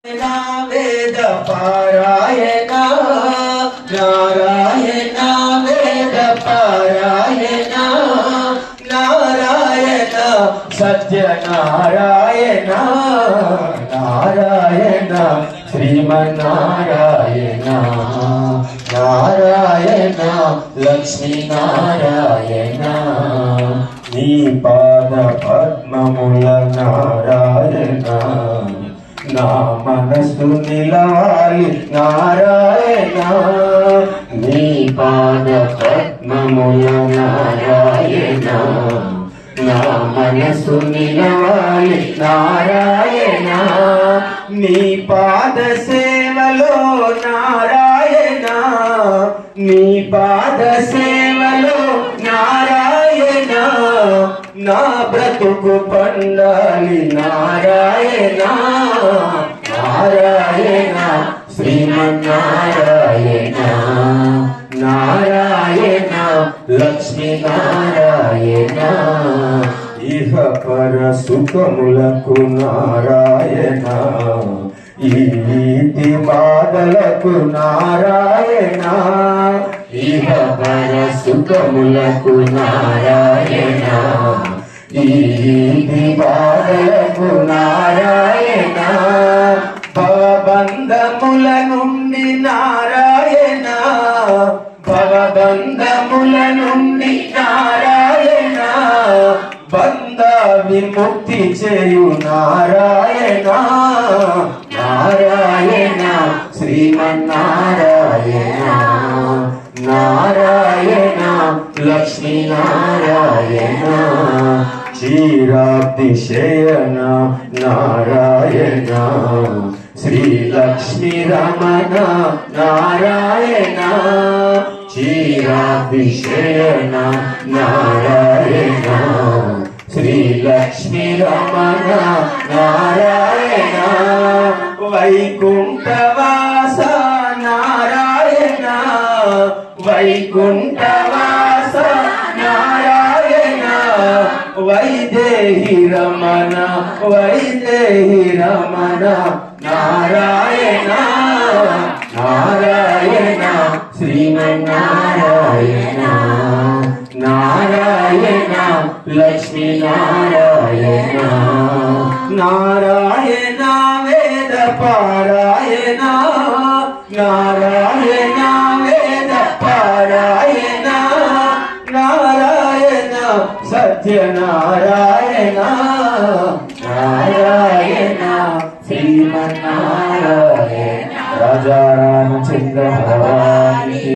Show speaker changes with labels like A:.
A: वेद पारायण नारायण वेद पारायण नारायण सत्य नारायण नारायण श्रीमन्नारायण नारायण लक्ष्मी नारायण नी पाद पद्ममुल नारायण ना मनसु निलवाली नारायण नी पाद पद्ममुल नारायण ना मनसु निलवाली नारायण नी पाद सेवलो नारायण नी पाद सेवलो नारायण ना ब्रतुकु पंडाली नारायण नारायण श्रीमन्नारायण नारायण लक्ष्मी नारायण इह पर सुखमुలకు नारायण ఈతి బాధలకు నారాయణ ఇహ పర సుఖములకు నారాయణ ఈతి బాధలకు నారాయణ భవబంధముల నుండి నారాయణ భవబంధముల నుండి నారాయణ బంధ విముక్తి చేయు నారాయణ నారాయణ శ్రీమన్నారాయణ నారాయణ లక్ష్మీ నారాయణ క్షీరాబ్దిశయన నారాయణ శ్రీ లక్ష్మీ రమణ నారాయణ క్షీరాబ్దిశయన నారాయణ శ్రీ లక్ష్మీ రమణ నారాయణ వైకుంఠవాస నారాయణ వైకుంఠవాస నారాయణ వైదేహి రమణ వైదేహి రమణ నారాయణ నారాయణ శ్రీమన్నారాయణ నారాయణ లక్ష్మీ నారాయణ నారాయణ వేద పారాయణ నారాయణ వేద పారాయణ నారాయణ సత్యనారాయణ నారాయణ శ్రీమన్నారాయణ రాజా రామచంద్ర